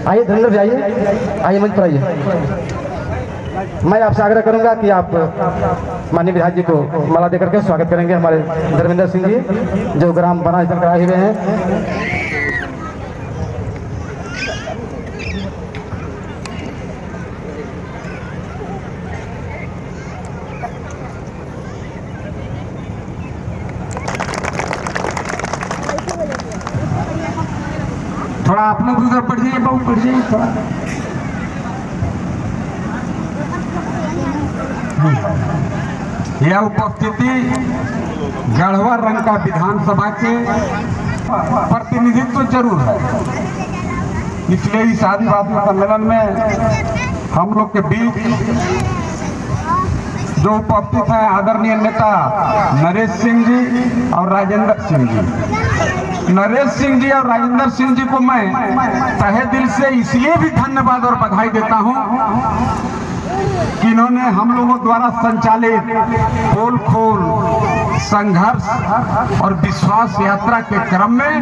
आइए धर्मेंद्र जी, आइए मंच पर आइए। मैं आपसे आग्रह करूंगा कि आप माननीय विधायक जी को माला देकर के स्वागत करेंगे हमारे धर्मेंद्र सिंह जी जो ग्राम बना स्थल कराए हुए हैं। थोड़ा आप लोग उधर पड़ जाइए, बाबू पड़ जाइए थोड़ा। यह उपस्थिति गढ़वा रंग का विधानसभा के प्रतिनिधित्व तो जरूर है, इसलिए इस आदिवासी सम्मेलन में हम लोग के बीच जो उपस्थित है आदरणीय नेता नरेश सिंह जी और राजेंद्र सिंह जी। नरेश सिंह जी और राजेंद्र सिंह जी को मैं तहे दिल से इसलिए भी धन्यवाद और बधाई देता हूं कि इन्होंने हम लोगों द्वारा संचालित पोल खोल संघर्ष और विश्वास यात्रा के क्रम में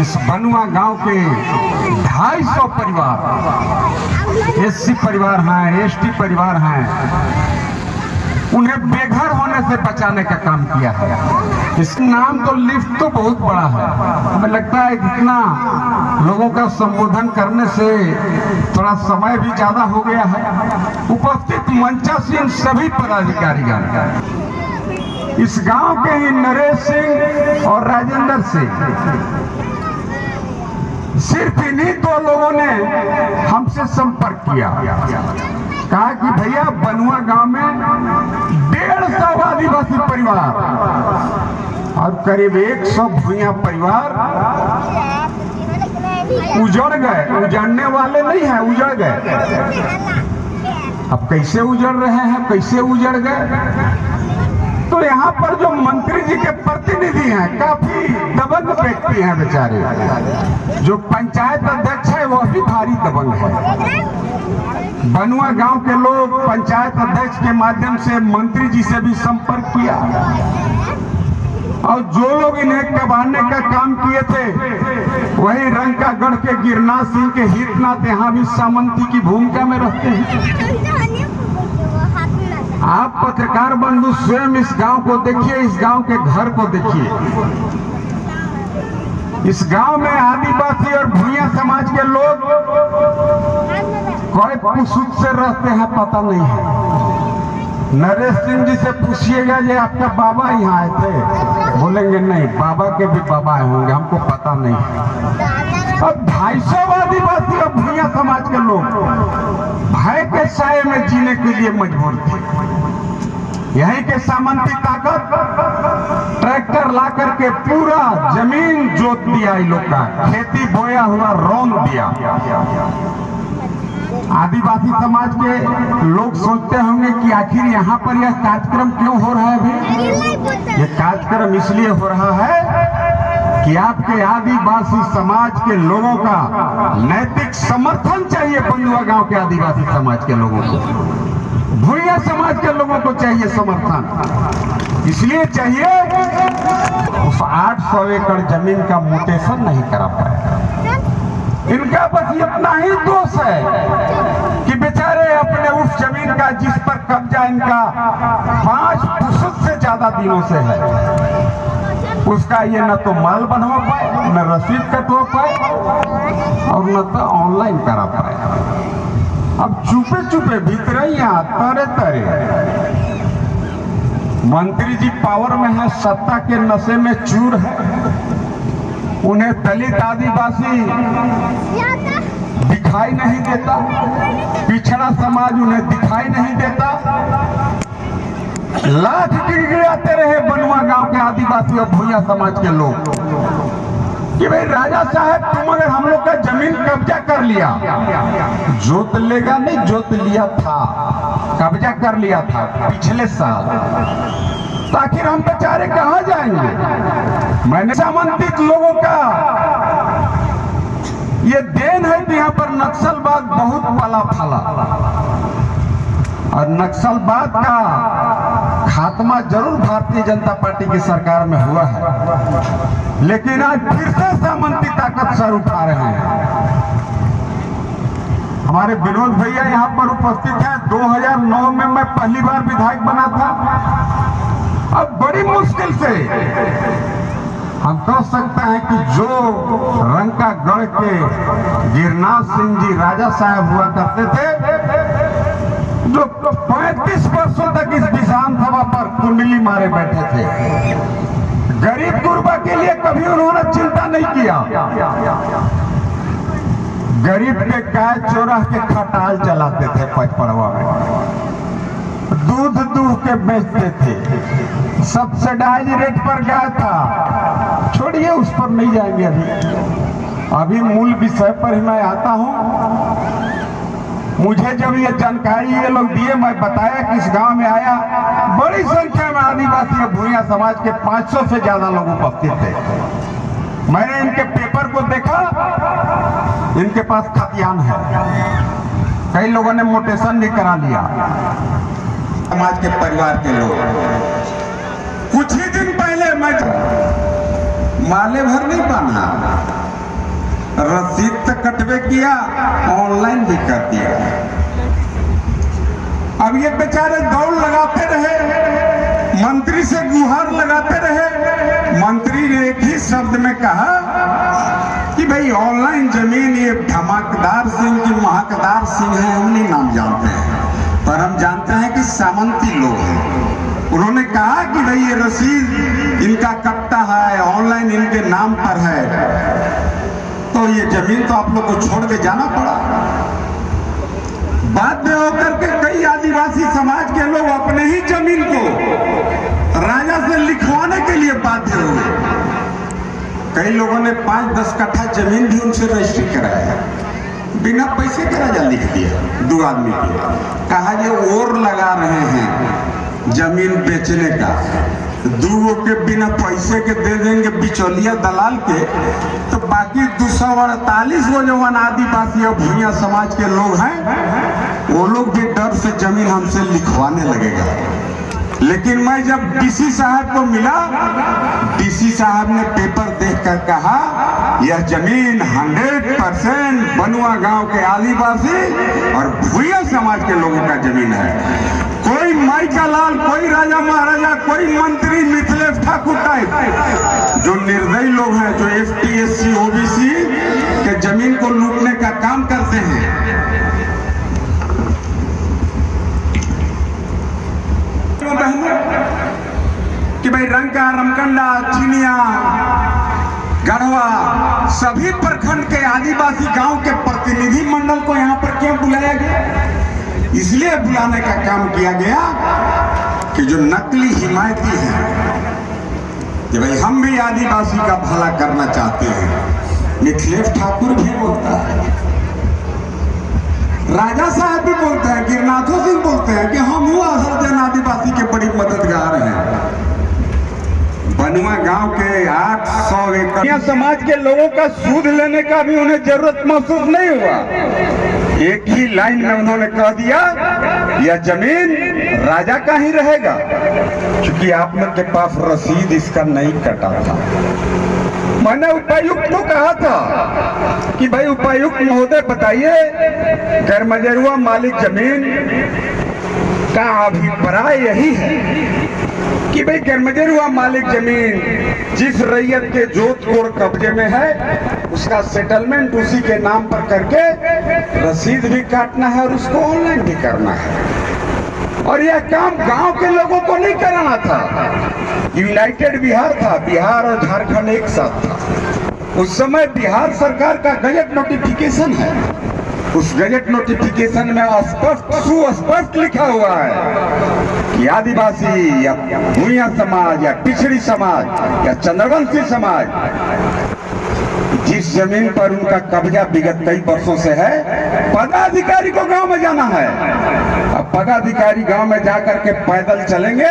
इस बनुआ गांव के 250 परिवार एससी परिवार हैं, एसटी परिवार हैं, उन्हें बेघर होने से बचाने का काम किया है। इस नाम तो लिस्ट तो बहुत बड़ा है, हमें लगता है इतना लोगों का संबोधन करने से थोड़ा समय भी ज्यादा हो गया है। उपस्थित मंचासीन सभी पदाधिकारीगण, इस गांव के ही नरेश सिंह और राजेंद्र सिंह, सिर्फ इन्हीं दो लोगों ने हमसे संपर्क किया, कहा कि भैया बनुआ गांव में 150 आदिवासी परिवार और करीब 100 भूइया परिवार उजड़ गए। उजड़ने वाले नहीं है, उजड़ गए। अब कैसे उजड़ रहे हैं, कैसे उजड़ गए? तो यहाँ पर जो मंत्री जी के प्रतिनिधि हैं काफी दबंग व्यक्ति हैं बेचारे। जो पंचायत अध्यक्ष है वह भी भारी दबंग है। बनुआ गांव के लोग पंचायत अध्यक्ष के माध्यम से मंत्री जी से भी संपर्क किया और जो लोग इन्हें कबाड़ने का काम किए थे वही रंकागढ़ के गिरनाथ सिंह के हितनाथ यहाँ भी सामंती की भूमिका में रहते हैं। आप पत्रकार बंधु स्वयं इस गांव को देखिए, इस गांव के घर को देखिए। इस गांव में आदिवासी और भूइया समाज के लोग कोई पुसुत से रहते हैं पता नहीं है। नरेश सिंह जी से पूछिएगा ये आपका बाबा यहाँ आए थे, बोलेंगे नहीं, बाबा के भी बाबा आए होंगे, हमको पता नहीं है। अब 250 आदिवासी और भूइया समाज के लोग भय के साए में जीने के लिए मजबूर थे। यहीं के सामंती ताकत ट्रैक्टर ला करके पूरा जमीन जोत दिया, इन लोग का खेती बोया हुआ रौंद दिया। आदिवासी समाज के लोग सोचते होंगे कि आखिर यहाँ पर यह कार्यक्रम क्यों हो रहा है अभी? ये कार्यक्रम इसलिए हो रहा है कि आपके आदिवासी समाज के लोगों का नैतिक समर्थन चाहिए। बनुआ गांव के आदिवासी समाज के लोगों को, भूइया समाज के लोगों को चाहिए समर्थन। इसलिए चाहिए उस 800 एकड़ जमीन का म्यूटेशन नहीं करा पाएगा। इनका बस इतना ही दोष है कि बेचारे अपने उस जमीन का जिस पर कब्जा इनका 5 पुरुष से ज्यादा दिनों से है, उसका ये न तो माल बनवा पाए, न रसीद कटवा पाए और न तो ऑनलाइन करा पाए। अब चुपे चुपे भीतरैया तरे तरे मंत्री जी पावर में है, सत्ता के नशे में चूर है। उन्हें दलित आदिवासी दिखाई नहीं देता, पिछड़ा समाज उन्हें दिखाई नहीं देता। लाख गिड़गिड़ाते रहे बनुआ गांव के आदिवासी और भूइया समाज के लोग कि भाई राजा साहब तुम अगर हम लोग का जमीन कब्जा कर लिया, जोत लेगा नहीं, जोत लिया था, कब्जा कर लिया था पिछले साल, तो आखिर हम बेचारे कहाँ जाएंगे? मैंने सामंतिक लोगों का ये देन है कि यहाँ पर नक्सलवाद बहुत पला फला और नक्सलवाद का खात्मा जरूर भारतीय जनता पार्टी की सरकार में हुआ है, लेकिन आज फिर से सामंती ताकत सर उठा रहे हैं। हमारे विनोद भैया यहाँ पर उपस्थित हैं। 2009 में मैं पहली बार विधायक बना था। अब बड़ी मुश्किल से हम कह सकते हैं कि जो रंका गढ़ के गिरनाथ सिंह जी राजा साहब हुआ करते थे, जो 35 वर्षों तक इस विधानसभा पर कुंडली मारे बैठे थे, गरीब गुरबा के लिए कभी उन्होंने चिंता नहीं किया। गरीब के गाय चोरा के खटाल चलाते थे पचपड़वा में, दूध दूध के बेचते थे, सब्सिडाइज रेट पर गाय था। छोड़िए, उस पर नहीं जाएंगे। अभी मूल विषय पर ही मैं आता हूँ। मुझे जब ये जानकारी ये लोग दिए, मैं बताया कि इस गांव में आया, बड़ी संख्या में आदिवासी भूया समाज के 500 से ज्यादा लोग उपस्थित थे। मैंने इनके पेपर को देखा, इनके पास खतियान है, कई लोगों ने मोटेशन भी करा लिया। समाज के परिवार के लोग कुछ ही दिन पहले मैं माले भर नहीं पाना, रसीद तक कटवे किया, ऑनलाइन भी कर दिया। अब ये बेचारे दौड़ लगाते रहे, मंत्री से गुहार लगाते रहे। मंत्री ने एक ही शब्द में कहा कि भाई ऑनलाइन जमीन ये धमाकेदार सिंह की महाकदार सिंह है, हम नहीं नाम जानते हैं, पर हम जानते हैं कि सामंती लोग हैं। उन्होंने कहा कि भाई ये रसीद इनका कट्टा है, ऑनलाइन इनके नाम पर है, तो ये जमीन तो आप लोग को छोड़ के जाना पड़ा। बाद में होकर के कई आदिवासी समाज के लोग अपने ही जमीन को राजा से लिखवाने के लिए बाध्य हुए। कई लोगों ने 5-10 कट्ठा जमीन भी उनसे रजिस्ट्री कराया, बिना पैसे का राजा लिख दिया। 2 आदमी के कहा ये और लगा रहे हैं जमीन बेचने का, 2 के बिना पैसे के दे देंगे बिचौलिया दलाल के, तो बाकी 248 वो जो आदिवासी और भूया समाज के लोग हैं, वो लोग भी डर से जमीन हमसे लिखवाने लगेगा। लेकिन मैं जब डीसी साहब को मिला, डीसी साहब ने पेपर देखकर कहा यह जमीन 100% बनुआ गांव के आदिवासी और भूया समाज के लोगों का जमीन है। कोई माई का लाल, कोई राजा महाराजा, कोई मंत्री मिथिलेश ठाकुर टाइप जो निर्दयी लोग हैं, जो ST SC OBC के जमीन को लूटने का काम करते हैं, कि भाई रंका, रमकंडा, चिनिया, गढ़वा, सभी प्रखंड के आदिवासी गांव के प्रतिनिधि मंडल को यहाँ पर क्यों बुलाया गया? इसलिए बुलाने का काम किया गया कि जो नकली हिमायती है कि भाई हम भी आदिवासी का भला करना चाहते हैं। मिथिलेश ठाकुर भी बोलता है, राजा साहब भी बोलते हैं, गिरनाथो सिंह बोलते हैं कि हम हुआ हरजन आदिवासी के बड़ी मददगार हैं। बनुआ गांव के 800 एकड़ समाज के लोगों का सूद लेने का भी उन्हें जरूरत महसूस नहीं हुआ। एक ही लाइन में उन्होंने कह दिया यह जमीन राजा का ही रहेगा, क्योंकि आप लोग के पास रसीद इसका नहीं कटा था। मैंने उपायुक्त को कहा था कि भाई उपायुक्त महोदय बताइए, गरमजरुआ मालिक जमीन का अभिप्राय यही है कि भाई गरमजरुआ मालिक जमीन जिस रैयत के जोधपुर कब्जे में है, उसका सेटलमेंट उसी के नाम पर करके रसीद भी काटना है और उसको ऑनलाइन भी करना है। और यह काम गांव के लोगों को नहीं कराना था। यूनाइटेड बिहार था, बिहार और झारखंड एक साथ था। उस समय बिहार सरकार का गजट नोटिफिकेशन है, उस गजट नोटिफिकेशन में सुस्पष्ट लिखा हुआ है कि आदिवासी या भूया समाज या पिछड़ी समाज या चंद्रवंशी समाज जिस जमीन पर उनका कब्जा विगत कई वर्षों से है, पदाधिकारी को गांव में जाना है। अब पदाधिकारी गांव में जाकर के पैदल चलेंगे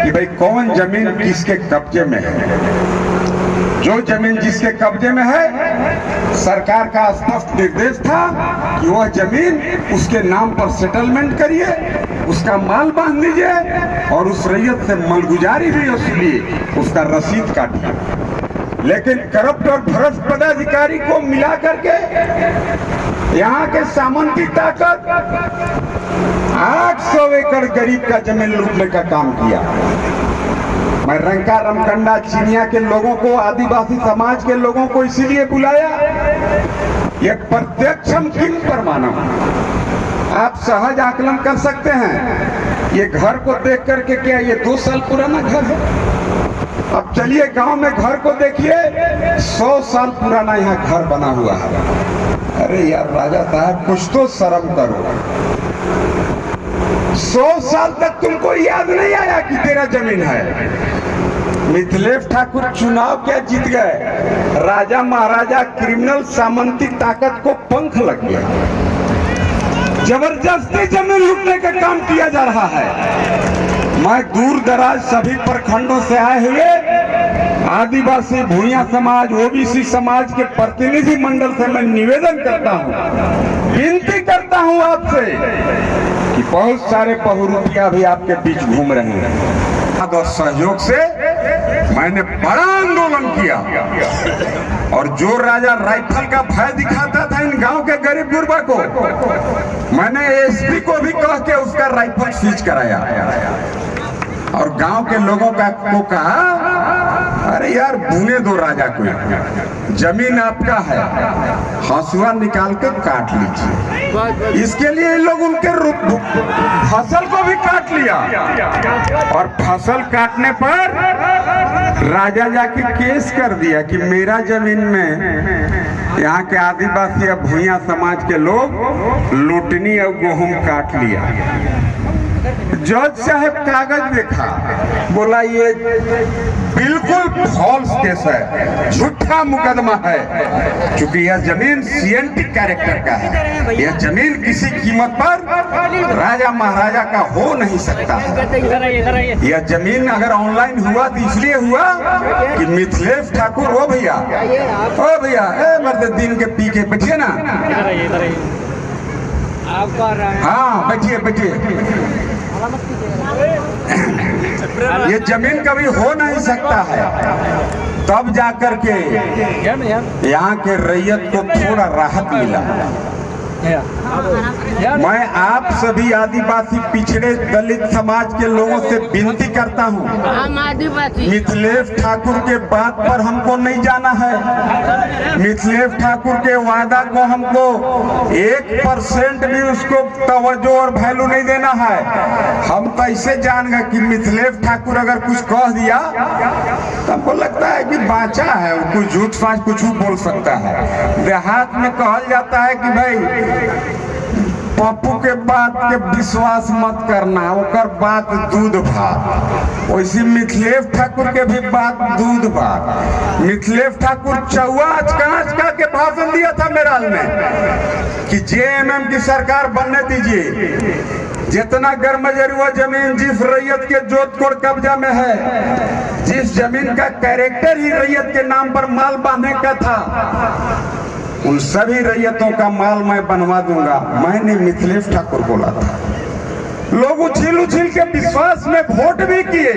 कि भाई कौन जमीन किसके कब्जे में है। जो जमीन जिसके कब्जे में है, सरकार का स्पष्ट निर्देश था कि वह जमीन उसके नाम पर सेटलमेंट करिए, उसका माल बांध दीजिए और उस रैयत से मलगुजारी भी वसूलिए, उसका रसीद काटिए। लेकिन करप्ट और भ्रष्ट पदाधिकारी को मिला करके यहाँ के सामंती ताकत 800 एकड़ गरीब का जमीन लूटने का काम किया। मैं रंका रमकंडा चिनिया के लोगों को, आदिवासी समाज के लोगों को इसीलिए बुलाया, ये प्रत्यक्षम किन पर माना। आप सहज आकलन कर सकते हैं, ये घर को देख करके क्या ये 2 साल पुराना घर है? अब चलिए गांव में घर को देखिए, 100 साल पुराना यहाँ घर बना हुआ है। अरे यार राजा साहब कुछ तो शर्म करो। 100 साल तक तुमको याद नहीं आया कि तेरा जमीन है। मिथिलेश ठाकुर चुनाव क्या जीत गए, राजा महाराजा क्रिमिनल सामंती ताकत को पंख लग गया। जबरदस्ती जमीन लूटने का काम किया जा रहा है। मैं दूर दराज सभी प्रखंडों से आए हुए आदिवासी, भूया समाज, ओबीसी समाज के प्रतिनिधि मंडल से मैं निवेदन करता हूं, विनती करता हूं आपसे कि बहुत सारे बहुरूपिया भी आपके बीच घूम रहे हैं। और सहयोग से मैंने बड़ा आंदोलन किया और जो राजा राइफल का भय दिखाता था इन गांव के गरीब गुरबा को, मैंने एसपी को भी कह के उसका राइफल सीज कराया और गांव के लोगों को कहा, अरे यार बुने दो राजा को, जमीन आपका है, हंसुआ निकाल के काट लीजिए। इसके लिए लोग उनके फसल को भी काट लिया और फसल काटने पर राजा जाके केस कर दिया कि मेरा जमीन में यहाँ के आदिवासी या भूया समाज के लोग लूटनी और गेहूं काट लिया। जज साहब कागज देखा, बोला ये बिल्कुल फॉल्स केस है, झूठा मुकदमा है, क्योंकि यह जमीन सीएनटी कैरेक्टर का है। यह जमीन किसी कीमत पर राजा महाराजा का हो नहीं सकता है। यह जमीन अगर ऑनलाइन हुआ तो इसलिए हुआ कि मिथिलेश ठाकुर, ओ भैया मर्द दिन के पी के बैठिए ना, हाँ बैठिए। ये जमीन कभी हो नहीं सकता है। तब जाकर के यहाँ के रैयत को थोड़ा राहत मिला। मैं आप सभी आदिवासी पिछड़े दलित समाज के लोगों से विनती करता हूँ, मिथिलेश ठाकुर के बात पर हमको नहीं जाना है। मिथिलेश ठाकुर के वादा को हमको 1% भी उसको तवज्जो और वैल्यू नहीं देना है। हम तो ऐसे जान गए कि मिथिलेश ठाकुर अगर कुछ कह दिया तो हमको लगता है कि बाचा है, कुछ झूठ फांस कुछ बोल सकता है। देहात में कहल जाता है कि भाई पप्पू के बात के विश्वास मत करना, ओकर बात दूध भात। वैसे मिथिलेश ठाकुर के भी बात दूध भात। मिथिलेश ठाकुर चौवा आचका के भाषण दिया था मेराल में कि जेएमएम की सरकार बनने दीजिए। जितना गर्मजरुआ जमीन जिस रैयत के जोधपुर कब्जा में है, जिस जमीन का कैरेक्टर ही रैयत के नाम पर माल बांधने का था, उन सभी रैयतों का माल मैं बनवा दूंगा। मैंने मिथिलेश ठाकुर बोला था। लोग उछिल के विश्वास में वोट भी किए।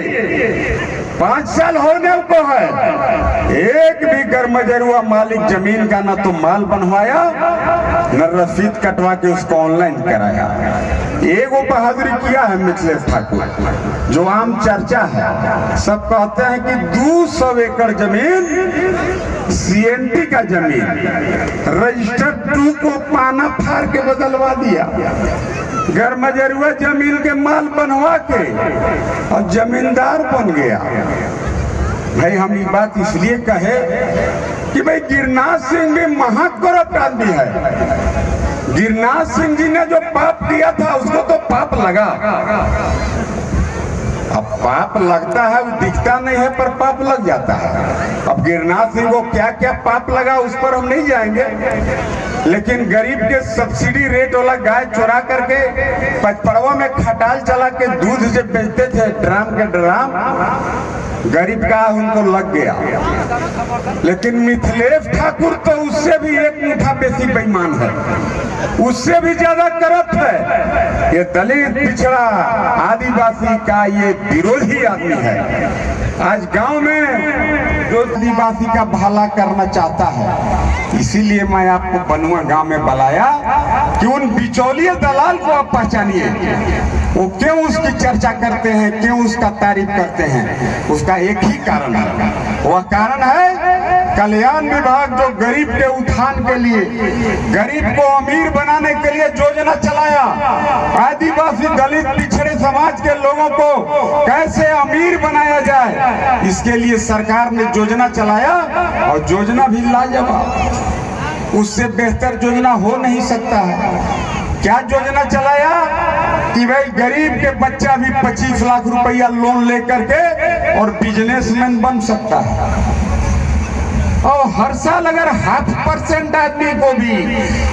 5 साल होने को है, एक भी गर्मजरुआ मालिक जमीन का ना तो माल बनवाया न रसीद कटवा के उसको ऑनलाइन कराया। एगो बहादुरी किया है मिथिलेश ठाकुर, जो आम चर्चा है। सब कहते हैं कि 200 एकड़ जमीन सीएनटी का जमीन रजिस्टर 2 को पाना फाड़ के बदलवा दिया, गर्मजरुआ जमीन के माल बनवा के और जमींदार बन गया। भाई हम ये बात इसलिए कहे कि भाई गिरनार सिंह भी महाकरप्ट आदमी है। गिरनार सिंह जी ने जो पाप किया था उसको तो पाप लगा। अब पाप लगता है, वो दिखता नहीं है पर पाप लग जाता है। अब गिरनार सिंह को क्या क्या पाप लगा उस पर हम नहीं जाएंगे, लेकिन गरीब के सब्सिडी रेट वाला गाय चुरा करके पचपड़वा में खटाल चला के दूध से बेचते थे, ड्राम के ड्राम, गरीब का उनको लग गया। लेकिन मिथिलेश ठाकुर तो उससे भी एक मुठा बेसी बेईमान है, उससे भी ज्यादा करप्ट है। ये दलित पिछड़ा आदिवासी का ये विरोधी आदमी है। आज गांव में जो आदिवासी का भला करना चाहता है, इसीलिए मैं आपको बनुआ गांव में बुलाया कि उन बिचौलिए दलाल को आप पहचानिए। वो क्यों उसकी चर्चा करते हैं, क्यों उसका तारीफ करते हैं? उसका एक ही कारण है, वह कारण है कल्याण विभाग जो गरीब के उत्थान के लिए, गरीब को अमीर बनाने के लिए योजना चलाया। आदिवासी दलित पिछड़े समाज के लोगों को कैसे अमीर बनाया जाए, इसके लिए सरकार ने योजना चलाया और योजना भी लाजवाब। उससे बेहतर योजना हो नहीं सकता है। क्या योजना चलाया कि भाई गरीब के बच्चा भी 25 लाख रुपया लोन लेकर के और बिजनेसमैन बन सकता है। और हर साल अगर 0.5% आदमी को भी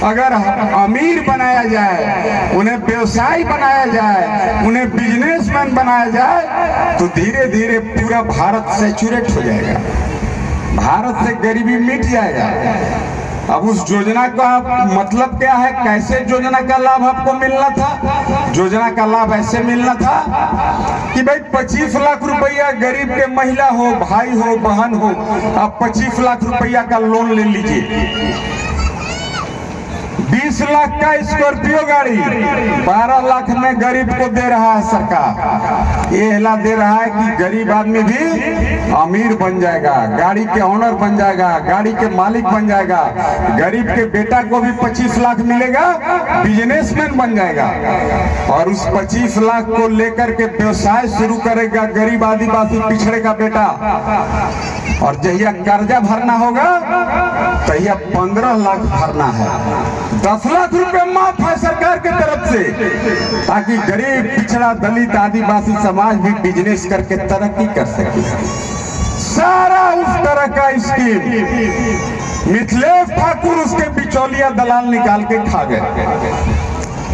अगर अमीर बनाया जाए, उन्हें व्यवसायी बनाया जाए, उन्हें बिजनेसमैन बनाया जाए, तो धीरे धीरे पूरा भारत सैचुरेट हो जाएगा, भारत से गरीबी मिट जाएगा। अब उस योजना का मतलब क्या है, कैसे योजना का लाभ आपको मिलना था? योजना का लाभ ऐसे मिलना था कि भाई 25 लाख रुपया गरीब के महिला हो, भाई हो, बहन हो, आप 25 लाख रुपया का लोन ले लीजिए। 20 लाख का स्कॉर्पियो गाड़ी 12 लाख में गरीब को दे रहा है सरकार। ये हिला दे रहा है कि गरीब आदमी भी अमीर बन जाएगा, गाड़ी के ऑनर बन जाएगा, गाड़ी के मालिक बन जाएगा। गरीब के बेटा को भी 25 लाख मिलेगा, बिजनेसमैन बन जाएगा। और उस 25 लाख को लेकर के व्यवसाय शुरू करेगा गरीब आदिवासी पिछड़े का बेटा। और जहिया कर्जा भरना होगा तहिया 15 लाख भरना है। 10 लाख रुपए माफ है सरकार के तरफ से, ताकि गरीब पिछड़ा दलित आदिवासी समाज भी बिजनेस करके तरक्की कर सके। सारा उस तरह का स्कीम मिथिलेश ठाकुर उसके बिचौलिया दलाल निकाल के खा गए।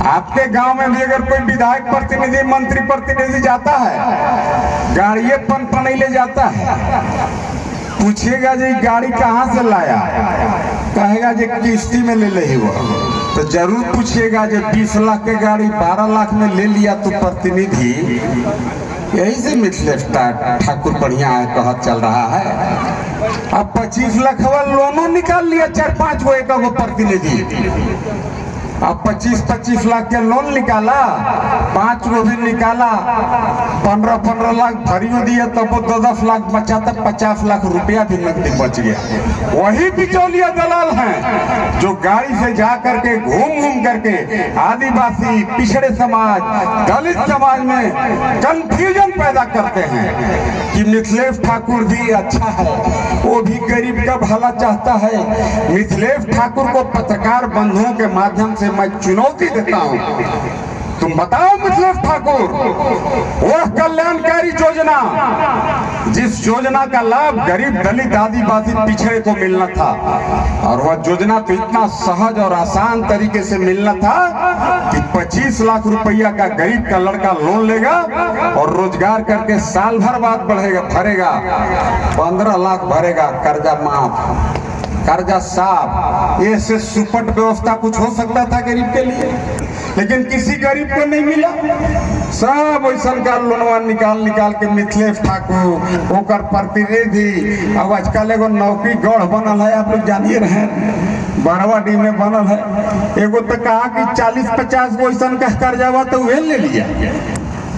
आपके गांव में भी अगर कोई विधायक प्रतिनिधि, मंत्री प्रतिनिधि जाता है, गाड़िए पन ले जाता है, पूछिएगा जी गाड़ी कहाँ से लाया, कहेगा जी किस्ती में ले ले हुआ, तो जरूर पूछिएगा जी 20 लाख की गाड़ी 12 लाख में ले लिया तो प्रतिनिधि। यही से मिथिलेश ठाकुर बढ़िया है कहा चल रहा है। अब 25 लाख वाला लोनों निकाल लिया 4-5 गो एक प्रतिनिधि। अब 25-25 लाख के लोन निकाला, 5 गो भी निकाला, 15-15 लाख भरियों दिया, तब वो 10 लाख बचा, तब 50 लाख रुपया भी नकदी बच गया। वही बिचौलिया दलाल हैं जो गाड़ी से जा करके घूम करके आदिवासी पिछड़े समाज, दलित समाज में कंफ्यूजन पैदा करते हैं कि मिथिलेश ठाकुर भी अच्छा है, वो भी गरीब का भला चाहता है। मिथिलेश ठाकुर को पत्रकार बंधुओं के माध्यम से मैं चुनौती देता हूं, तुम बताओ मिथिलेश ठाकुर, वह कल्याणकारी योजना जिस योजना का लाभ गरीब दलित आदिवासी पिछड़े को मिलना था, और वह योजना तो इतना सहज और आसान तरीके से मिलना था कि 25 लाख रुपया का गरीब का लड़का लोन लेगा और रोजगार करके साल भर बाद भरेगा, 15 लाख भरेगा, कर्जा माफ, कर्जा साफ। ये से सुपट व्यवस्था कुछ हो सकता था गरीब के लिए, लेकिन किसी गरीब को नहीं मिला। सब वैसा का लोनवा निकाल के मिथिलेश ठाकुर ओकर प्रतिनिधि। अब आजकल एगो नौकरी गढ़ बनल है, आप लोग जानिए रहे, बरवाडी में बनल है। एगो तो कहा कि 40-50 गो ऐसा का कर्जा हुआ तो वह ले लिया।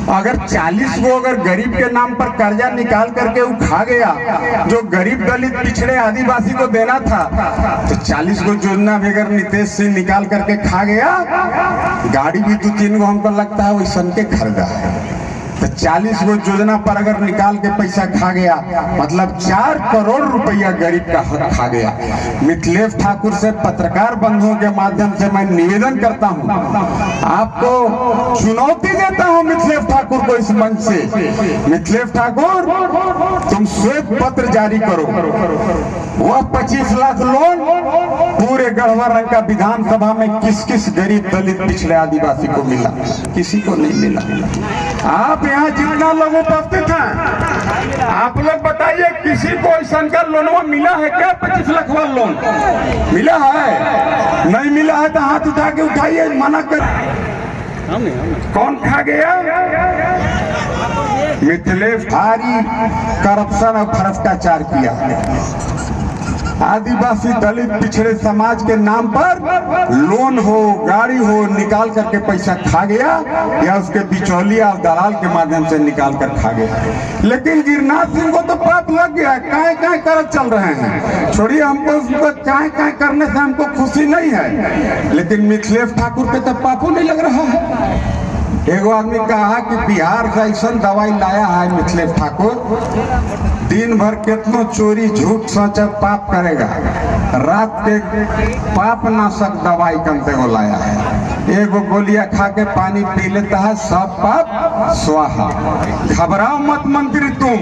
अगर 40 गो अगर गरीब के नाम पर कर्जा निकाल करके वो खा गया जो गरीब दलित पिछड़े आदिवासी को देना था, तो 40 गो योजना भी अगर नीतीश सिंह निकाल करके खा गया, गाड़ी भी 2-3 गो हमको लगता है वैसा के खरीदा है। तो 40 गो योजना पर अगर निकाल के पैसा खा गया, मतलब 4 करोड़ रुपया गरीब का खा गया। मिथिलेश ठाकुर से पत्रकार बंधुओं के माध्यम से मैं निवेदन करता हूं, आपको चुनौती देता हूं मिथिलेश ठाकुर को इस मंच से। मिथिलेश ठाकुर, तुम श्वेत पत्र जारी करो, वह 25 लाख लोन पूरे गढ़वा रंग का विधानसभा में किस किस गरीब दलित पिछड़े आदिवासी को मिला? किसी को नहीं मिला। आप यहाँ जितना लोग उपस्थित हैं, आप लोग बताइए किसी को ऐसा का लोनवा मिला है क्या? 25 लाख वाला लोन मिला है? नहीं मिला है तो हाथ उठा के उठाइए, मना कर। कौन खा गया? मिथिलेश भारी करप्शन और भ्रष्टाचार किया। आदिवासी दलित पिछड़े समाज के नाम पर लोन हो, गाड़ी हो, निकाल करके पैसा खा गया, या उसके बिचौलिया और दलाल के माध्यम से निकाल कर खा गया। लेकिन गिरनाथ सिंह को तो पाप लग गया, काय काय कर चल रहे हैं। छोड़िए, हमको उसको काय काय करने से हमको खुशी नहीं है, लेकिन मिथिलेश ठाकुर के तो पापों नहीं लग रहा है। एगो आदमी कहा कि बिहार से ऐसा दवाई लाया है मिथिलेश ठाकुर, दिन भर कितनो चोरी झूठ सच पाप करेगा, रात के पाप नाशक दवाई कमते को लाया है। एगो गोलियां खा के पानी पी लेता है, सब पाप स्वाहा। घबराओ मत मंत्री तुम,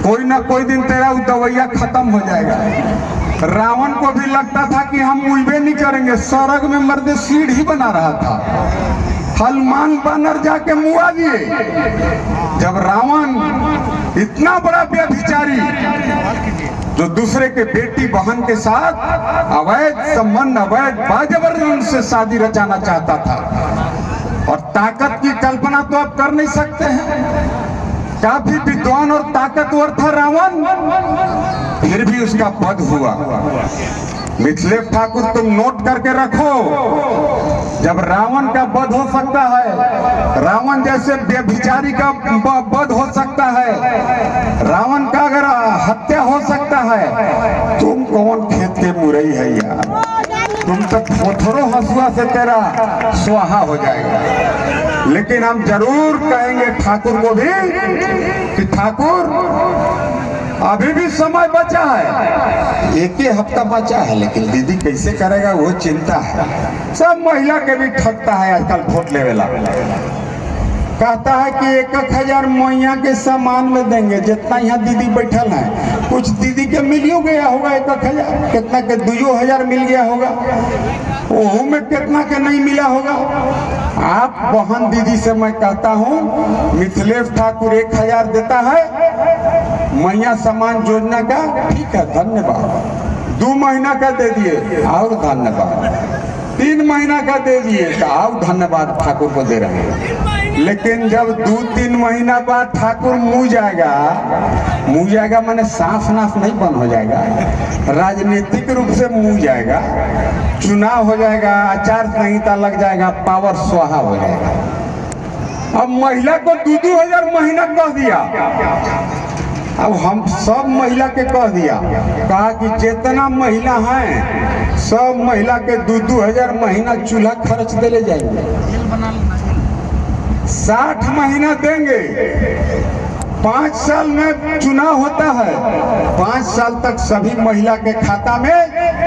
कोई ना कोई दिन तेरा दवाइया खत्म हो जाएगा। रावण को भी लगता था कि हम उइबे नहीं करेंगे, स्वर्ग में मर्दे सीढ़ी बना रहा था। हनुमान बानर जाके मुआ दिए। जब रावण इतना बड़ा व्यभिचारी जो दूसरे के बेटी बहन के साथ अवैध संबंध, अवैध बाजबरी से शादी रचाना चाहता था, और ताकत की कल्पना तो आप कर नहीं सकते हैं। काफी विद्वान और ताकतवर था रावण, फिर भी उसका वध हुआ। मिथिलेश ठाकुर तुम नोट करके रखो, जब रावण का वध हो सकता है, रावण जैसे व्यभिचारी का वध हो सकता है, रावण का अगर हत्या हो सकता है, तुम कौन खेत के मुरई है यार, तुम तो थोथरो हंसुआ से तेरा स्वाहा हो जाएगा। लेकिन हम जरूर कहेंगे ठाकुर को भी कि ठाकुर अभी भी समय बचा है, एक ही हफ्ता बचा है, लेकिन दीदी कैसे करेगा वो चिंता है। सब महिला के भी ठगता है आजकल वोट लेवेला, कहता है कि 1,000 मैया के सामान में देंगे, जितना यहाँ दीदी बैठल है, कुछ दीदी के मिलियो गया होगा 1,000, कितना के 2,000 मिल गया होगा, ओहू में कितना के नहीं मिला होगा। आप बहन दीदी से मैं कहता हूँ, मिथिलेश ठाकुर 1,000 देता है मैया सम्मान योजना का, ठीक है धन्यवाद। 2 महीना का दे दिए और धन्यवाद, 3 महीना का दे दिए तो और धन्यवाद ठाकुर को दे रहे हैं। लेकिन जब 2-3 महीना बाद ठाकुर मुँह जाएगा माने सांस नाश नहीं बंद हो जाएगा, राजनीतिक रूप से मुँह जाएगा, चुनाव हो जाएगा, आचार संहिता लग जाएगा, पावर स्वाहा हो जाएगा। अब महिला को 2-2 महीना कह दिया, अब हम सब महिला के कह दिया, कहा कि जितना महिला हैं सब महिला के 2-2 महीना चूल्हा खर्च दे ले जाएंगे, 60 महीना देंगे। 5 साल में चुनाव होता है, 5 साल तक सभी महिला के खाता में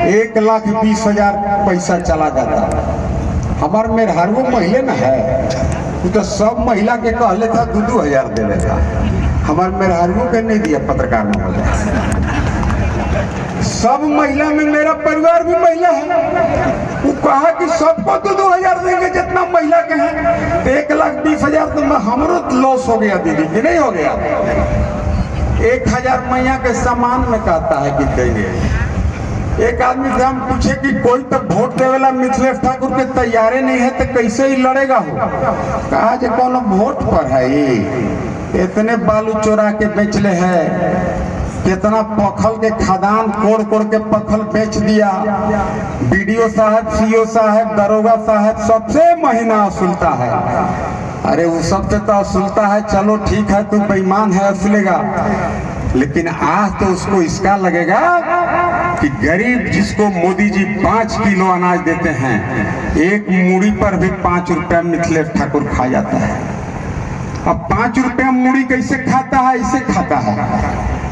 1,20,000 पैसा चला जाता। हमारे मेहरारू महिले न है, तो सब महिला के कहले था 2-2 दे देता, हमारे मेहरारू के नहीं दिया पत्रकार में हो जाए। सब महिला में मेरा परिवार भी महिला है, वो कहा कि सबको 2-2 देंगे जितना महिला के हैं, 1,20,000 तो हमरो लॉस हो गया दीदी कि नहीं हो गया। 1,000 मैया के सामान में कहता है कि देंगे। एक आदमी से हम पूछे कि कोई तो वोट देवेला मिथिलेश ठाकुर के तैयारे नहीं है तो कैसे ही लड़ेगा हो, कहा जे कौन वोट पर है, इतने बालू चोरा के बेचले है, कितना पखल के खदान कोड़ के पखल बेच दिया। बीडीओ साहब, सीओ साहब, दरोगा साहब सबसे महीना असुलता है। अरे वो सबसे तो असुलता है, चलो ठीक है तू बेईमान है असुलेगा, लेकिन आज तो उसको इसका लगेगा कि गरीब जिसको मोदी जी 5 किलो अनाज देते हैं, एक मूड़ी पर भी 5 रुपया मिथिलेश ठाकुर खा जाता है। अब 5 रुपया मूड़ी कैसे खाता है, इसे खाता है।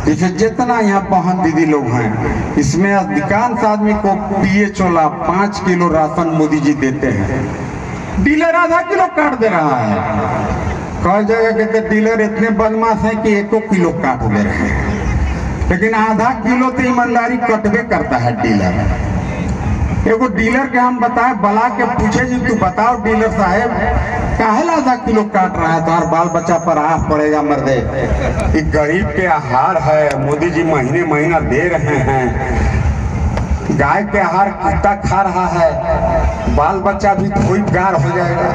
जैसे जितना यहाँ बहन दीदी लोग हैं, इसमें अधिकांश आदमी को PH वाला 5 किलो राशन मोदी जी देते हैं। डीलर आधा किलो काट दे रहा है, कई जगह के डीलर इतने बदमाश हैं कि 1 किलो काट दे रहे हैं, लेकिन आधा किलो तो ईमानदारी कटबे करता है डीलर। एगो डीलर के हम बताए, बुला के पूछे जी तू बताओ डीलर साहब काहे आधा किलो काट रहा है, तुम्हारे बाल बच्चा पर आह पड़ेगा मर्दे, ये गरीब के आहार है, मोदी जी महीने महीना दे रहे हैं, गाय के आहार कुत्ता खा रहा है, बाल बच्चा भी धोई गार हो जाएगा।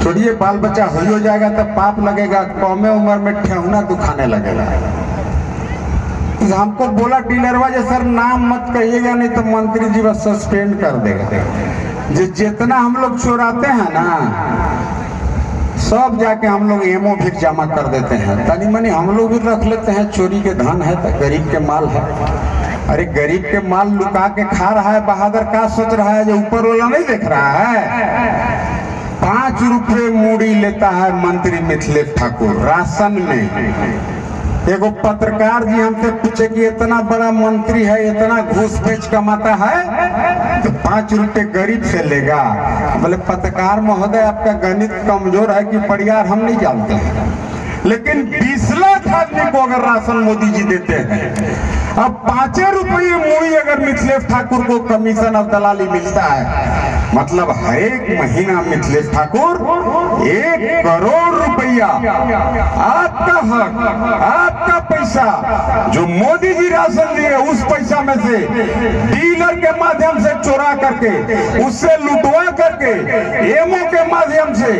छोड़िए, बाल बच्चा हो जाएगा तब पाप लगेगा, कौमे उम्र में ठेहुना दुखाने लगेगा। तो हमको बोला डीलरवा जे सर नाम मत कहिएगा नहीं तो मंत्री जी बस सस्पेंड कर देगा। जितना हम लोग चोराते हैं ना सब जाके हम लोग एमओ भी जमा कर देते हैं। तनी मनी हम लोग भी रख लेते हैं, चोरी के धन है तो गरीब के माल है। अरे गरीब के माल लुका के खा रहा है बहादुर, का सोच रहा है जो ऊपर वाला नहीं देख रहा है। 5 रुपये मूड़ी लेता है मंत्री मिथिलेश ठाकुर राशन में। एगो पत्रकार जी हमसे पूछे कि इतना बड़ा मंत्री है, इतना घूस बेच कमाता है तो 5 रुपये गरीब से लेगा। बोले पत्रकार महोदय आपका गणित कमजोर है कि परिवार हम नहीं जानते हैं, लेकिन 20 लाख आदमी को अगर राशन मोदी जी देते हैं, अब 5 रुपये मूड़ी अगर मिथिलेश ठाकुर को कमीशन और दलाली मिलता है, मतलब हर एक महीना मिथिलेश ठाकुर 1 करोड़ रुपया आपका हक, आपका पैसा जो मोदी जी राशन दिए उस पैसा में से डीलर के माध्यम से चोरा करके, उससे लुटवा करके एमओ के माध्यम से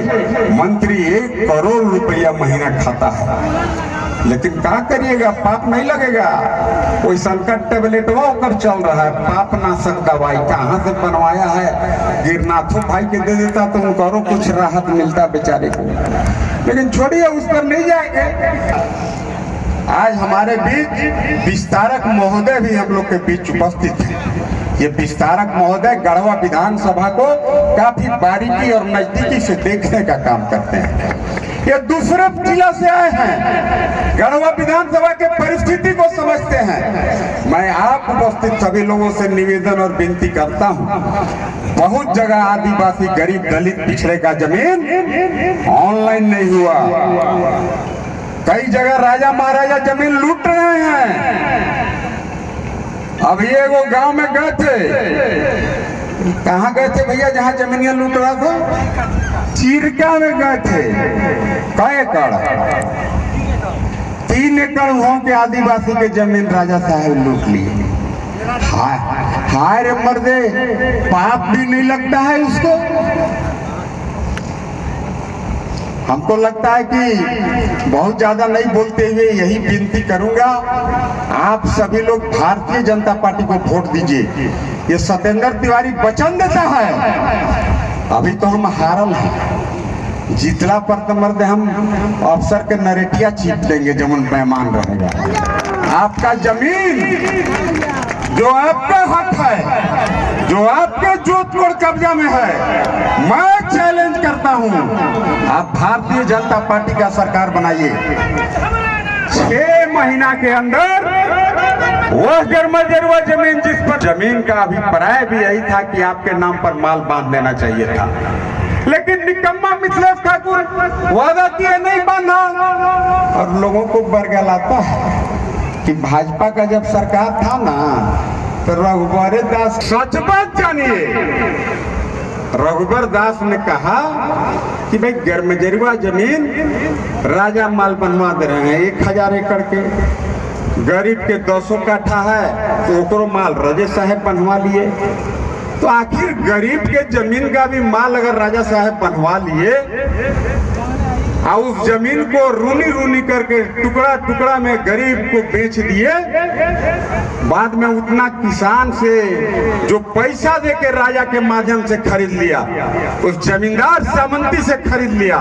मंत्री 1 करोड़ रुपया महीना खाता है। लेकिन क्या करिएगा, पाप नहीं लगेगा। कोई संकट टेबलेट होकर चल रहा है, पाप नाशक दवाई कहाँ से बनवाया है, गिरनाथों भाई के दे देता तो उनको कुछ राहत मिलता बेचारे को। लेकिन छोड़िए, उस पर नहीं जाएंगे। आज हमारे बीच विस्तारक महोदय भी हम लोग के बीच उपस्थित है। ये विस्तारक महोदय गढ़वा विधानसभा को काफी बारीकी और नजदीकी से देखने का काम करते हैं। ये दूसरे जिला से आए हैं, गढ़वा विधानसभा के परिस्थिति को समझते हैं। मैं आप उपस्थित सभी लोगों से निवेदन और विनती करता हूं, बहुत जगह आदिवासी गरीब दलित पिछड़े का जमीन ऑनलाइन नहीं हुआ, कई जगह राजा महाराजा जमीन लूट रहे हैं। अभी एगो गांव में गए थे, कहाँ गए थे भैया जहाँ जमीनियां लूट रहा था? चिरका में गए थे। कई एकड़? 3 एकड़ वहां के आदिवासी के जमीन राजा साहब लूट लिए। हाय हाय रे मर्दे, पाप भी नहीं लगता है उसको। हमको लगता है कि बहुत ज्यादा नहीं बोलते हुए यही विनती करूंगा, आप सभी लोग भारतीय जनता पार्टी को वोट दीजिए। ये सत्येंद्र तिवारी वचन देता है, अभी तो हम हारल हैं, जितला पर तो मर्द हम अफसर के नरेटिया छीट देंगे जमन मेहमान रहेगा। आपका जमीन जो आपका हक है, जो आपके जोधपुर कब्जा में है, मैं चैलेंज करता हूं, आप भारतीय जनता पार्टी का सरकार बनाइए। 6 महीना के अंदर वह जर्मजरुआ जमीन, जिस पर जमीन का अभिप्राय भी यही था कि आपके नाम पर माल बांध देना चाहिए था, लेकिन निकम्मा मिथिलेश ठाकुर वादा किए नहीं बांधा और लोगों को बरगलाता है कि भाजपा का जब सरकार था ना तो रघुबर दास, सच बात जानिए, रघुबर दास ने कहा कि भाई गर्मजरुआ जमीन राजा माल बनवा दे रहे हैं 1000 एकड़ के, गरीब के 200 काठा है तो ओकरो माल राजा साहब बनवा लिए। तो आखिर गरीब के जमीन का भी माल अगर राजा साहब बनवा लिए और उस जमीन को रूनी रूनी करके टुकड़ा टुकड़ा में गरीब को बेच दिए, बाद में उतना किसान से जो पैसा देके राजा के माध्यम से खरीद लिया, उस जमींदार सामंती से खरीद लिया,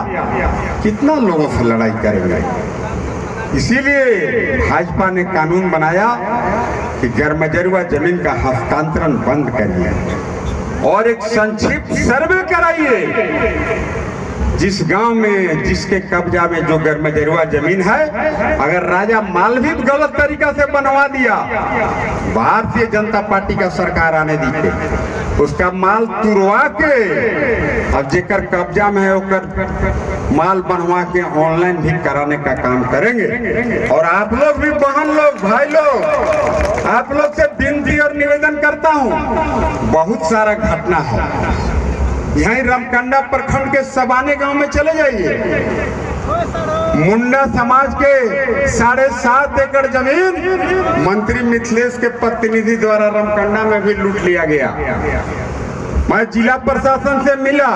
कितना लोगों से लड़ाई करेंगे। इसीलिए भाजपा ने कानून बनाया कि गर्मजरुआ जमीन का हस्तांतरण बंद करिए और एक संक्षिप्त सर्वे कराइए। जिस गांव में जिसके कब्जा में जो गर्मजरुआ जमीन है, अगर राजा माल भी गलत तरीका से बनवा दिया, भारतीय जनता पार्टी का सरकार आने दीजिए, उसका माल तुरवा के अब जेकर कब्जा में है ओकर माल बनवा के ऑनलाइन भी कराने का काम करेंगे। और आप लोग भी, बहन लोग, भाई लोग, आप लोग से विनती और निवेदन करता हूँ, बहुत सारा घटना है। यहीं रामकंडा प्रखंड के सबाने गांव में चले जाइए, मुंडा समाज के 7.5 एकड़ जमीन मंत्री मिथिलेश के प्रतिनिधि द्वारा रामकंडा में भी लूट लिया गया। मैं जिला प्रशासन से मिला,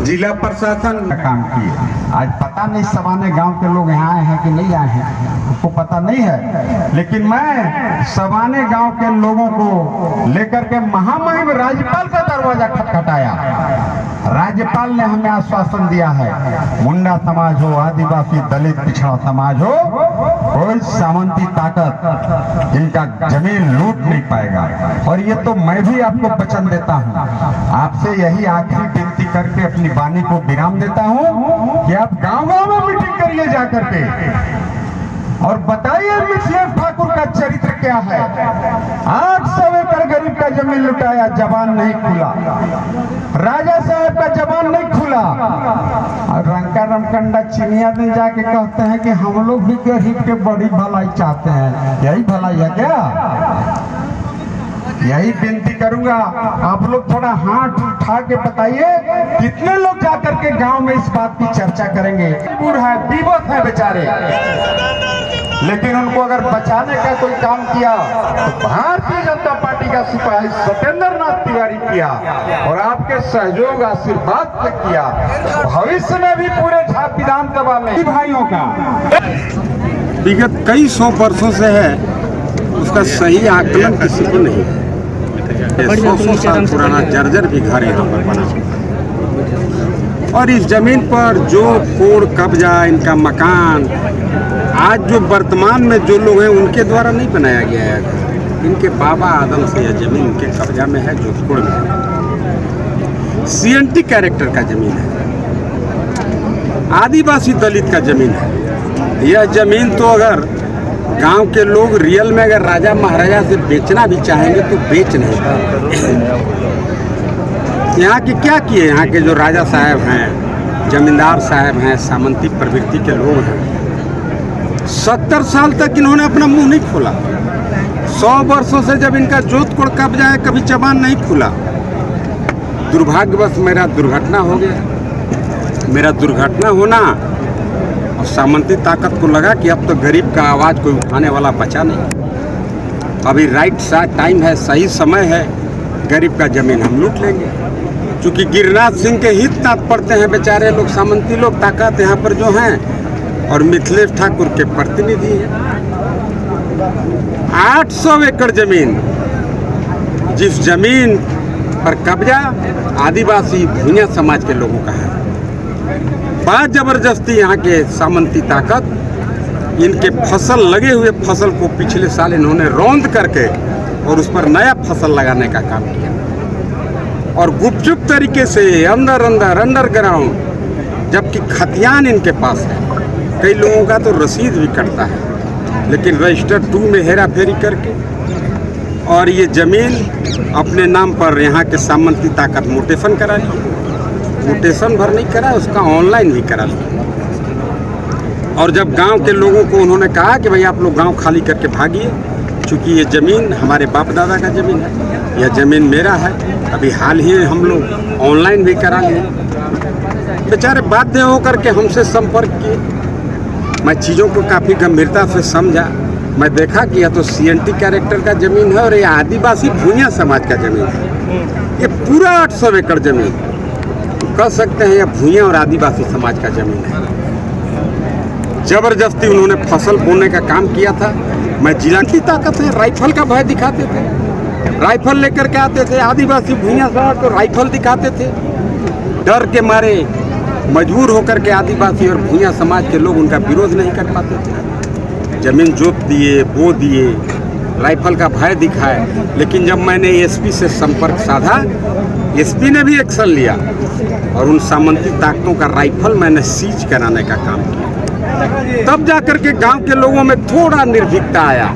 जिला प्रशासन काम किए। आज पता नहीं सवाने गांव के लोग यहाँ आए हैं कि नहीं आए हैं, उसको पता नहीं है, लेकिन मैं सवाने गांव के लोगों को लेकर के महामहिम राज्यपाल का दरवाजा खटखटाया। राज्यपाल ने हमें आश्वासन दिया है, मुंडा समाज हो, आदिवासी, दलित, पिछड़ा समाज हो, कोई सामंती ताकत इनका जमीन लूट नहीं पाएगा। और ये तो मैं भी आपको वचन देता हूँ, आपसे यही आखिरी विनती करके अपनी वाणी को विराम देता हूँ कि आप गाँव-गाँव में मीटिंग करिए जाकर के और बताइए मिथिलेश ठाकुर का चरित्र क्या है। 800 एकड़ गरीब का जमीन लुटाया, जबान नहीं खुला। राजा साहब का जबान नहीं खुला। और रंका रमकंडा चिनिया में जाके कहते हैं कि हम लोग भी गरीब के बड़ी भलाई चाहते हैं। यही भलाई है क्या? यही विनती करूंगा, आप लोग थोड़ा हाथ उठा के बताइए कितने लोग जाकर के गांव में इस बात की चर्चा करेंगे। बूढ़ा है, विवश है बेचारे, लेकिन उनको अगर बचाने का कोई काम किया तो भारतीय जनता पार्टी का सिपाही सत्येंद्र नाथ तिवारी किया और आपके सहयोग आशीर्वाद से किया। भविष्य में भी पूरे झाप विधानसभा में भाइयों का विगत कई 100 वर्षों से है, उसका सही आकलन किसी को नहीं है। 100 साल पुराना जर्जर भी घर यहाँ पर बना और इस जमीन पर जो कोड़ कब्जा, इनका मकान, आज जो वर्तमान में जो लोग हैं उनके द्वारा नहीं बनाया गया है। इनके बाबा आदम से यह जमीन इनके कब्जा में है, जोधपुर में है। CNT कैरेक्टर का जमीन है, आदिवासी दलित का जमीन है। यह जमीन तो अगर गांव के लोग रियल में अगर राजा महाराजा से बेचना भी चाहेंगे तो बेच नहीं पाएंगे। यहाँ के क्या किए, यहाँ के जो राजा साहब हैं, जमींदार साहब हैं, सामंती प्रवृत्ति के लोग हैं, 70 साल तक इन्होंने अपना मुंह नहीं खोला। 100 वर्षों से जब इनका जोधपुर कब्जा है, कभी जबान नहीं खुला। दुर्भाग्यवश मेरा दुर्घटना हो गया। मेरा दुर्घटना होना और सामंती ताकत को लगा कि अब तो गरीब का आवाज़ कोई उठाने वाला बचा नहीं। अभी राइट टाइम है, सही समय है, गरीब का जमीन हम लूट लेंगे। क्योंकि गिरिराज सिंह के हित तात पड़ते हैं बेचारे लोग, सामंती लोग, ताकत यहाँ पर जो हैं, और मिथिलेश ठाकुर के प्रतिनिधि हैं। 800 एकड़ जमीन, जिस जमीन पर कब्जा आदिवासी भूया समाज के लोगों का है, बात जबरदस्ती यहाँ के सामंती ताकत इनके फसल लगे हुए फसल को पिछले साल इन्होंने रौंद करके और उस पर नया फसल लगाने का काम किया और गुपचुप तरीके से अंडरग्राउंड, जबकि खतियान इनके पास है। कई लोगों का तो रसीद भी कटता है, लेकिन रजिस्टर 2 में हेरा फेरी करके और ये ज़मीन अपने नाम पर यहाँ के सामंती ताकत मोटेशन करा ली। मोटेशन भर नहीं करा, उसका ऑनलाइन ही करा लिया। और जब गांव के लोगों को उन्होंने कहा कि भाई आप लोग गांव खाली करके भागिए, क्योंकि ये ज़मीन हमारे बाप दादा का ज़मीन है, यह ज़मीन मेरा है। अभी हाल ही हम लोग ऑनलाइन भी करा लिए। बेचारे बाध्य होकर के हमसे संपर्क किए। मैं चीज़ों को काफ़ी गंभीरता से समझा। मैं देखा कि यह तो CNT कैरेक्टर का ज़मीन है और ये आदिवासी भूया समाज का ज़मीन है। ये पूरा 800 एकड़ ज़मीन कह सकते हैं, यह भूया और आदिवासी समाज का ज़मीन है। जबरदस्ती उन्होंने फसल बोने का काम किया था। मैं जिला की ताकत है, राइफल का भय दिखाते थे, राइफल लेकर के आते थे। आदिवासी भूया समाज को राइफल दिखाते थे, डर के मारे मजबूर होकर के आदिवासी और भूया समाज के लोग उनका विरोध नहीं कर पाते थे। जमीन जोत दिए, बो दिए, राइफल का भय दिखाए। लेकिन जब मैंने SP से संपर्क साधा, SP ने भी एक्शन लिया और उन सामंती ताकतों का राइफल मैंने सीज कराने का काम किया। तब जाकर के गांव के लोगों में थोड़ा निर्भीकता आया।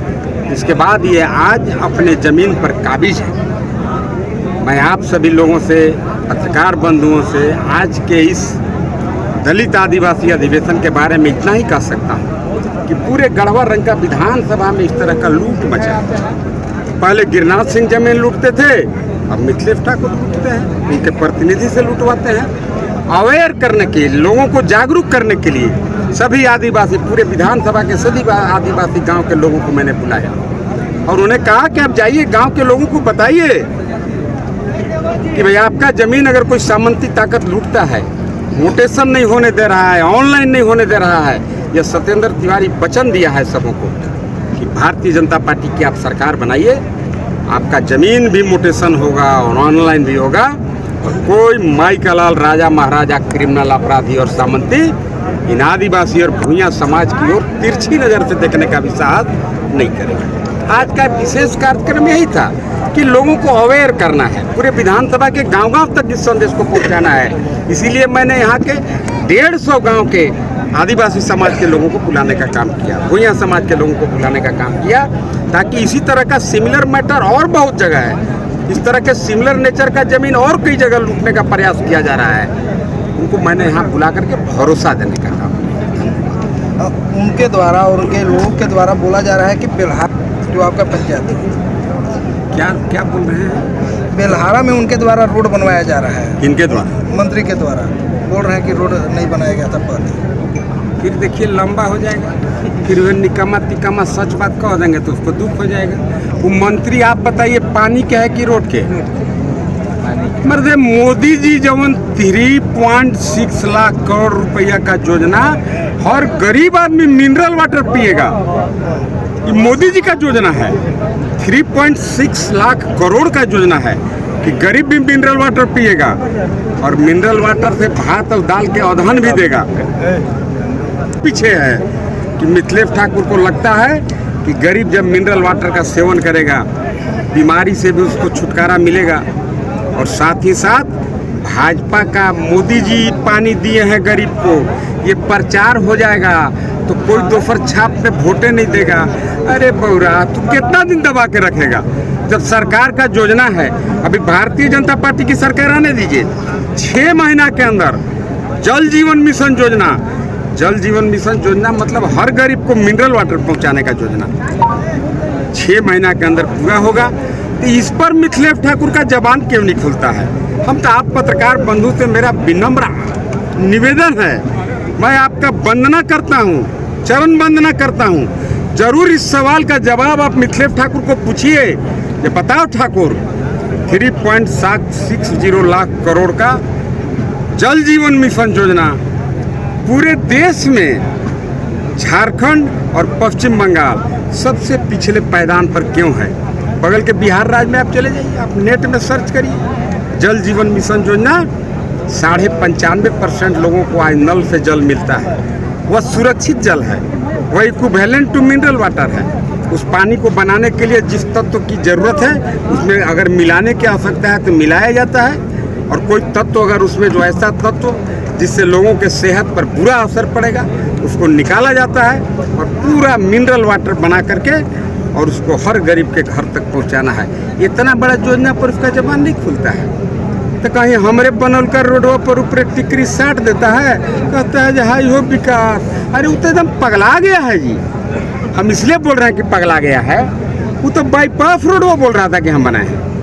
इसके बाद ये आज अपने ज़मीन पर काबिज है। मैं आप सभी लोगों से, पत्रकार बंधुओं से आज के इस दलित आदिवासी अधिवेशन के बारे में इतना ही कह सकता हूँ कि पूरे गढ़वा रंग का विधानसभा में इस तरह का लूट मचा। पहले गिरिराज सिंह जमीन लूटते थे, अब मिथिलेश ठाकुर लूटते हैं, उनके प्रतिनिधि से लूटवाते हैं। अवेयर करने के लिए, लोगों को जागरूक करने के लिए सभी आदिवासी, पूरे विधानसभा के सभी आदिवासी गांव के लोगों को मैंने बुलाया और उन्हें कहा कि आप जाइए, गांव के लोगों को बताइए कि भाई आपका ज़मीन अगर कोई सामंती ताकत लूटता है, म्यूटेशन नहीं होने दे रहा है, ऑनलाइन नहीं होने दे रहा है, यह सत्येंद्र तिवारी वचन दिया है सबों को कि भारतीय जनता पार्टी की आप सरकार बनाइए, आपका ज़मीन भी म्यूटेशन होगा और ऑनलाइन भी होगा, और कोई माई का लाल राजा महाराजा क्रिमिनल अपराधी और सामंती इन आदिवासी और भूया समाज की ओर तिरछी नज़र से देखने का भी साहस नहीं करेगा। आज का विशेष कार्यक्रम यही था कि लोगों को अवेयर करना है, पूरे विधानसभा के गांव-गांव तक इस संदेश को पहुंचाना है। इसीलिए मैंने यहाँ के 150 गांव के आदिवासी समाज के लोगों को बुलाने का काम किया, भूया समाज के लोगों को बुलाने का काम किया, ताकि इसी तरह का सिमिलर मैटर और बहुत जगह है, इस तरह के सिमिलर नेचर का ज़मीन और कई जगह लूटने का प्रयास किया जा रहा है, उनको मैंने यहाँ बुला करके भरोसा देने का काम किया। उनके द्वारा और उनके लोगों के द्वारा बोला जा रहा है कि बेलहारा जो आपका पंचायत है, क्या बोल रहे हैं? बेलहारा में उनके द्वारा रोड बनवाया जा रहा है। किनके द्वारा? मंत्री के द्वारा बोल रहे हैं कि रोड नहीं बनाया गया था पहले। फिर देखिए लंबा हो जाएगा, फिर वह निकामा तिकामा सच बात कह देंगे तो उसको दुख हो जाएगा। वो मंत्री आप बताइए पानी के है कि रोड के? मर्दे मोदी जी जवन 3.6 लाख करोड़ रुपया का योजना, हर गरीब आदमी मिनरल वाटर पिएगा, ये मोदी जी का योजना है। 3.6 लाख करोड़ का योजना है कि गरीब भी मिनरल वाटर पिएगा और मिनरल वाटर से भात और दाल के औधन भी देगा। पीछे है कि मिथिलेश ठाकुर को लगता है कि गरीब जब मिनरल वाटर का सेवन करेगा बीमारी से भी उसको छुटकारा मिलेगा, और साथ ही साथ भाजपा का मोदी जी पानी दिए हैं गरीब को, ये प्रचार हो जाएगा तो कोई दोपहर छाप में वोटें नहीं देगा। अरे बौरा तू कितना दिन दबा के रखेगा जब सरकार का योजना है। अभी भारतीय जनता पार्टी की सरकार आने दीजिए, 6 महीना के अंदर जल जीवन मिशन योजना, जल जीवन मिशन योजना मतलब हर गरीब को मिनरल वाटर पहुंचाने का योजना 6 महीना के अंदर पूरा होगा। तो इस पर मिथिलेश ठाकुर का जबान क्यों नहीं खुलता है? हम तो आप पत्रकार बंधु से मेरा विनम्र निवेदन है, मैं आपका वंदना करता हूँ, चरण वंदना करता हूँ। जरूर इस सवाल का जवाब आप मिथिलेश ठाकुर को पूछिए। ये बताओ ठाकुर, 3.60 लाख करोड़ का जल जीवन मिशन योजना पूरे देश में झारखंड और पश्चिम बंगाल सबसे पिछले पायदान पर क्यों है? बगल के बिहार राज्य में आप चले जाइए, आप नेट में सर्च करिए, जल जीवन मिशन योजना 95% लोगों को आज नल से जल मिलता है। वह सुरक्षित जल है, वह इक्विवेलेंट टू मिनरल वाटर है। उस पानी को बनाने के लिए जिस तत्व की ज़रूरत है उसमें अगर मिलाने की आवश्यकता है तो मिलाया जाता है, और कोई तत्व अगर उसमें जो ऐसा तत्व जिससे लोगों के सेहत पर बुरा असर पड़ेगा उसको निकाला जाता है और पूरा मिनरल वाटर बना करके और उसको हर गरीब के घर तक पहुंचाना है। इतना बड़ा योजना पर उसका जबान नहीं खुलता है। तो कहीं हमरे बनल कर रोडवा पर ऊपर टिकरी साट देता है, कहता है जो हाई हो विकास। अरे वो तो एकदम पगला गया है जी। हम इसलिए बोल रहे हैं कि पगला गया है, वो तो बाईपास रोडवा बोल रहा था कि हम बनाए हैं।